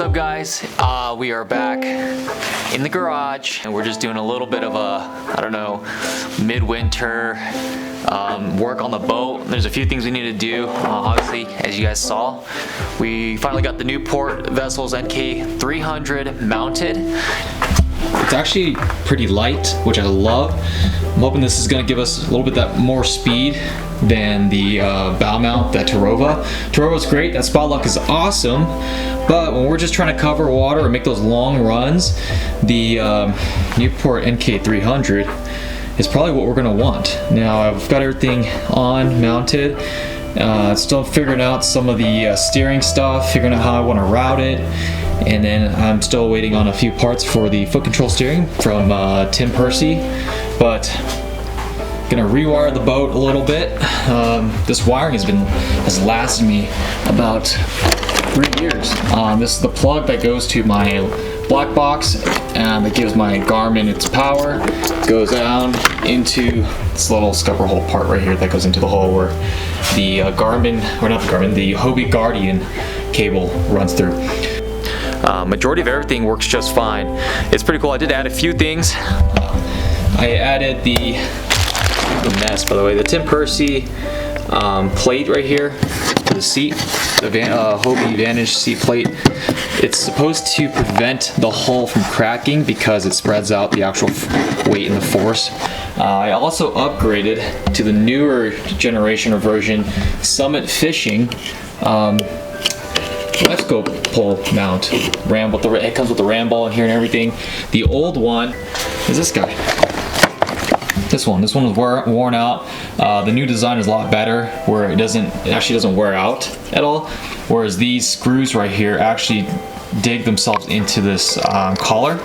up, guys? We are back in the garage and we're just doing a little bit of a, I don't know, midwinter work on the boat. There's a few things we need to do. Obviously, as you guys saw, we finally got the Newport Vessels NK300 mounted. It's actually pretty light, which I love. I'm hoping this is going to give us a little bit that more speed than the bow mount, that Tarova. Tarova's great, that spot lock is awesome, but when we're just trying to cover water and make those long runs, the Newport NK300 is probably what we're going to want. Now I've got everything on, mounted, still figuring out some of the steering stuff, figuring out how I want to route it, and then I'm still waiting on a few parts for the foot control steering from Tim Percy, but gonna rewire the boat a little bit. This wiring has lasted me about 3 years. This is the plug that goes to my black box and that gives my Garmin its power. It goes down into this little scupper hole part right here that goes into the hole where the the Hobie Guardian cable runs through. Majority of everything works just fine. It's pretty cool. I did add a few things. I added the mess, by the way, the Tim Percy plate right here to the seat, the Hobie Vantage seat plate. It's supposed to prevent the hull from cracking because it spreads out the actual weight and the force. I also upgraded to the newer generation or version Summit Fishing Let's Go pole mount. It comes with the ram ball in here and everything. The old one is this guy. This one was worn out. The new design is a lot better, where it actually doesn't wear out at all. Whereas these screws right here actually dig themselves into this collar,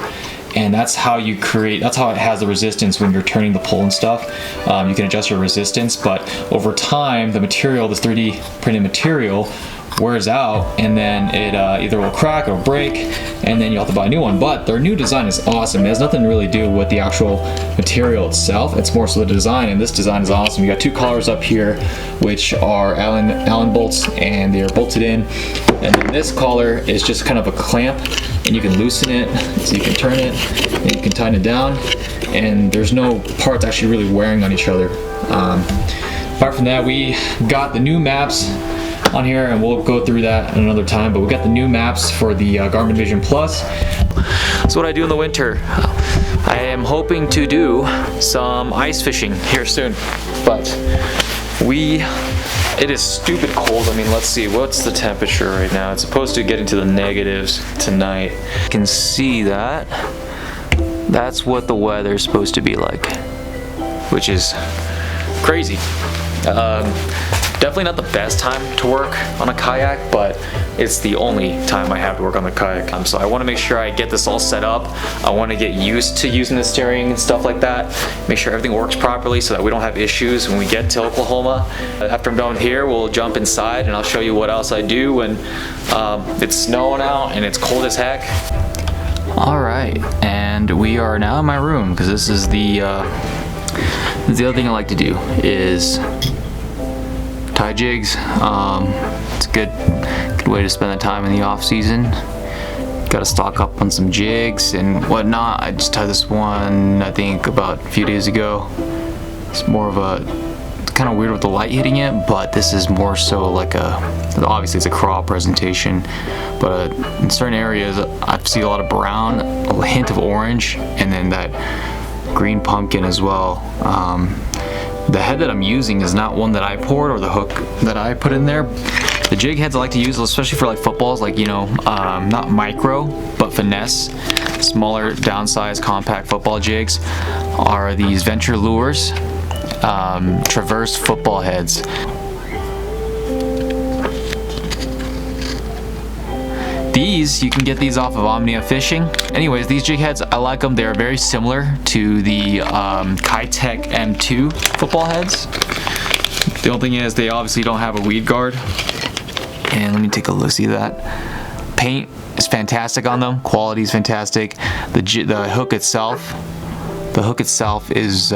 and that's how it has the resistance when you're turning the pole and stuff. You can adjust your resistance, but over time, the material, this 3D printed material, wears out, and then it either will crack or break, and then you'll have to buy a new one. But their new design is awesome. It has nothing to really do with the actual material itself. It's more so the design, and this design is awesome. You got two collars up here, which are Allen bolts, and they are bolted in. And then this collar is just kind of a clamp, and you can loosen it, so you can turn it, and you can tighten it down, and there's no parts actually really wearing on each other. Apart from that, we got the new maps on here, and we'll go through that at another time, but we got the new maps for the Garmin Vision Plus. That's what I do in the winter. I am hoping to do some ice fishing here soon, but it is stupid cold. I mean, let's see, what's the temperature right now? It's supposed to get into the negatives tonight. You can see that. That's what the weather is supposed to be like, which is crazy. Definitely not the best time to work on a kayak, but it's the only time I have to work on the kayak. So I want to make sure I get this all set up. I want to get used to using the steering and stuff like that. Make sure everything works properly so that we don't have issues when we get to Oklahoma. After I'm done here, we'll jump inside and I'll show you what else I do when it's snowing out and it's cold as heck. Alright, and we are now in my room, because this is the other thing I like to do is tie jigs. It's a good way to spend the time in the off season. Got to stock up on some jigs and whatnot. I just tied this one, I think, about a few days ago. It's more of it's kind of weird with the light hitting it, but this is more so like obviously it's a crawl presentation, but in certain areas I see a lot of brown, a hint of orange, and then that green pumpkin as well. The head that I'm using is not one that I poured, or the hook that I put in there. The jig heads I like to use, especially for like footballs, like, you know, not micro, but finesse, smaller, downsized, compact football jigs, are these Venture Lures Traverse football heads. These, you can get these off of Omnia Fishing. Anyways, these jig heads, I like them. They're very similar to the Kitech M2 football heads. The only thing is they obviously don't have a weed guard. And let me take a look, see that? Paint is fantastic on them. Quality is fantastic. The hook itself is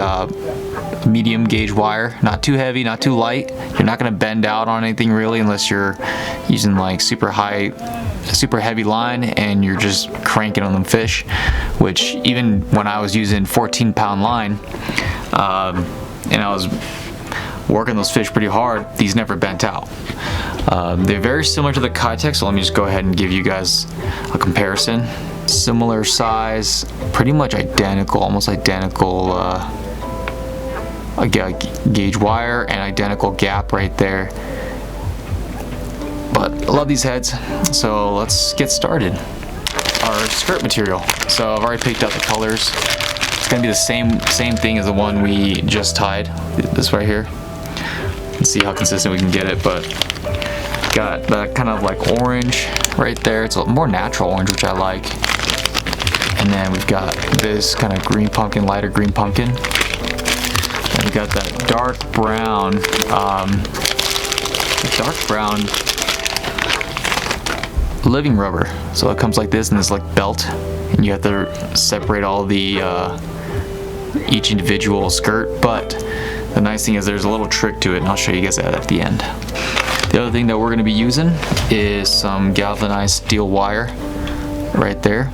medium gauge wire, not too heavy, not too light. You're not going to bend out on anything really, unless you're using like super high a super heavy line and you're just cranking on them fish, which even when I was using 14-pound line and I was working those fish pretty hard, these never bent out. They're very similar to the Kitech, so let me just go ahead and give you guys a comparison. Similar size, pretty much identical, almost identical gauge wire and identical gap right there. But I love these heads, so let's get started. Our skirt material. So I've already picked out the colors. It's gonna be the same thing as the one we just tied. This right here. Let's see how consistent we can get it, but got that kind of like orange right there. It's a more natural orange, which I like. And then we've got this kind of green pumpkin, lighter green pumpkin. And we got that dark brown, living rubber. So it comes like this, and it's like belt, and you have to separate all the each individual skirt. But the nice thing is there's a little trick to it, and I'll show you guys that at the end. The other thing that we're going to be using is some galvanized steel wire right there.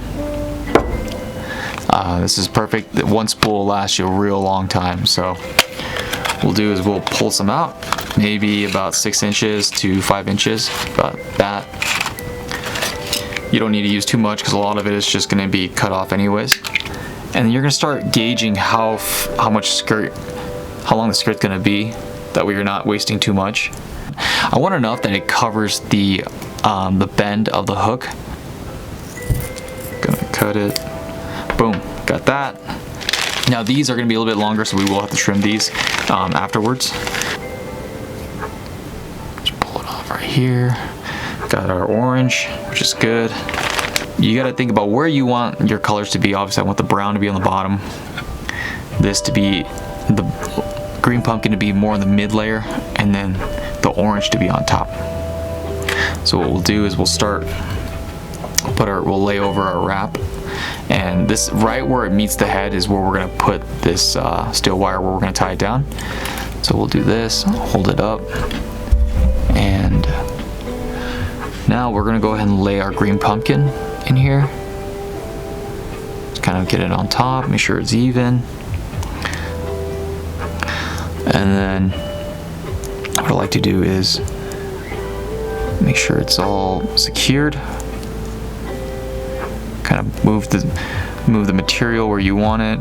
This is perfect. One spool will last you a real long time. So what we'll do is we'll pull some out, maybe about 6 inches to 5 inches, about that. You don't need to use too much because a lot of it is just going to be cut off anyways. And then you're going to start gauging how long the skirt's going to be, that way you're not wasting too much. I want enough that it covers the bend of the hook. Gonna cut it. Boom, got that. Now these are gonna be a little bit longer, so we will have to trim these afterwards. Just pull it off right here. Got our orange, which is good. You gotta think about where you want your colors to be. Obviously I want the brown to be on the bottom, this to be, the green pumpkin to be more in the mid layer, and then the orange to be on top. So what we'll do is we'll lay over our wrap, and this right where it meets the head is where we're going to put this steel wire, where we're going to tie it down. So we'll do this, hold it up, and now we're going to go ahead and lay our green pumpkin in here. Just kind of get it on top, make sure it's even, and then what I like to do is make sure it's all secured. Kind of move the material where you want it.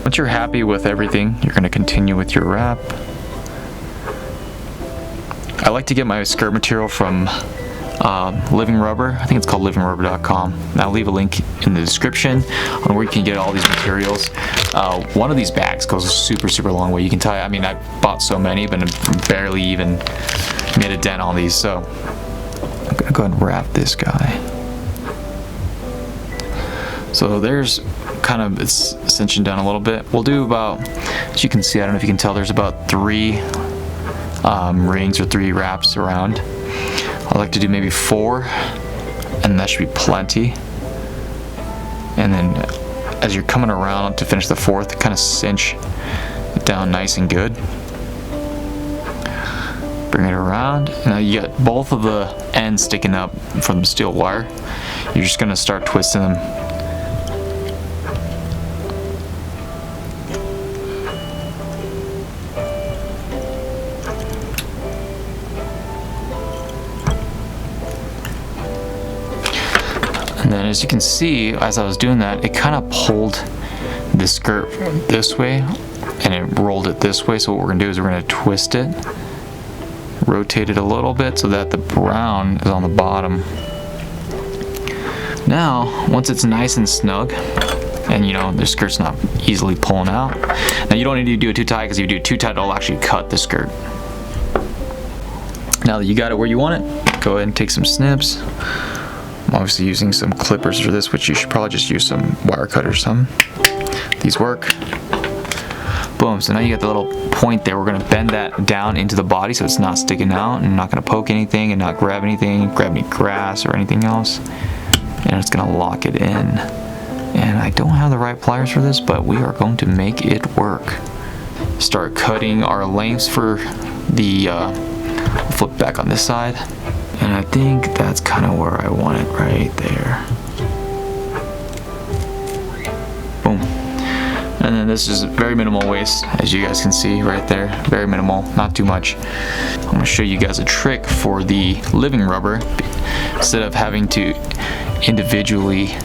Once you're happy with everything, you're going to continue with your wrap. I like to get my skirt material from Living Rubber. I think it's called livingrubber.com. And I'll leave a link in the description on where you can get all these materials. One of these bags goes a super long way. You can tie, I mean, I bought so many, but I barely even made a dent on these. So I'm gonna go ahead and wrap this guy. So there's kind of, it's cinching down a little bit. We'll do about, as you can see, I don't know if you can tell, there's about 3 rings or 3 wraps around. I like to do maybe 4, and that should be plenty. And then as you're coming around to finish the 4th, kind of cinch it down nice and good. Bring it around. Now you got both of the ends sticking up from the steel wire. You're just gonna start twisting them. And then as you can see, as I was doing that, it kind of pulled the skirt this way and it rolled it this way. So what we're gonna do is we're gonna twist it, rotate it a little bit so that the brown is on the bottom. Now, once it's nice and snug, and you know, the skirt's not easily pulling out. Now you don't need to do it too tight, because if you do it too tight, it'll actually cut the skirt. Now that you got it where you want it, go ahead and take some snips. I'm obviously using some clippers for this, which you should probably just use some wire cutters. These work. Boom, so now you got the little point there. We're gonna bend that down into the body so it's not sticking out and not gonna poke anything and not grab anything, grab any grass or anything else. And it's gonna lock it in. And I don't have the right pliers for this, but we are going to make it work. Start cutting our lengths for the, flip back on this side. And I think that's kind of where I want it, right there. Boom. And then this is very minimal waste, as you guys can see right there. Very minimal, not too much. I'm gonna show you guys a trick for the living rubber. Instead of having to individually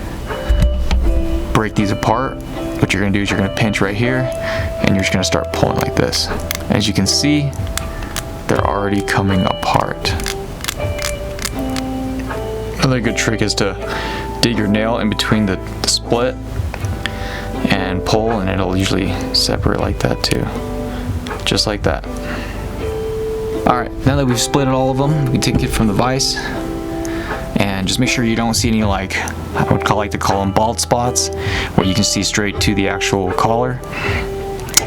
break these apart, what you're gonna do is you're gonna pinch right here, and you're just gonna start pulling like this. As you can see, they're already coming apart. Another good trick is to dig your nail in between the split and pull, and it'll usually separate like that too. Just like that. Alright, now that we've split all of them, we can take it from the vise and just make sure you don't see any, like, I would like to call them bald spots, where you can see straight to the actual collar.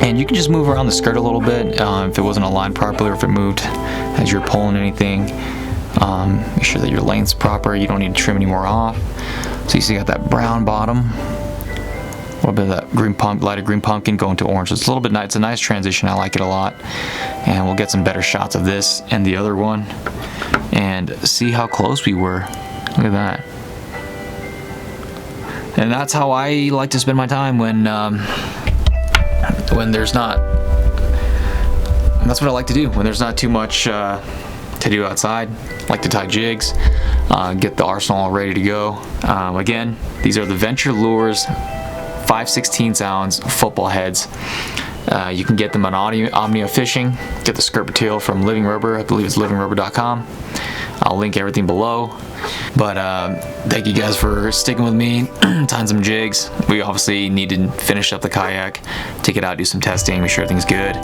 And you can just move around the skirt a little bit if it wasn't aligned properly, or if it moved as you're pulling anything. Make sure that your length's proper. You don't need to trim any more off. So you see, you got that brown bottom, a little bit of that green lighter green pumpkin going to orange. It's a little bit nice. It's a nice transition. I like it a lot. And we'll get some better shots of this and the other one, and see how close we were. Look at that. And that's how I like to spend my time when there's not. And that's what I like to do when there's not too much to do outside. I like to tie jigs, get the arsenal all ready to go. Again, these are the Venture Lures 5/16 ounce football heads. You can get them on Omnia Fishing. Get the skirt tail from Living Rubber. I believe it's livingrubber.com. I'll link everything below. But thank you guys for sticking with me, tying some jigs. We obviously need to finish up the kayak, take it out, do some testing, make sure everything's good,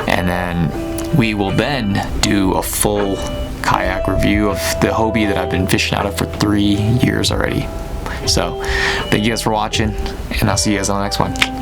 and then we will then do a full kayak review of the Hobie that I've been fishing out of for 3 years already. So thank you guys for watching, and I'll see you guys on the next one.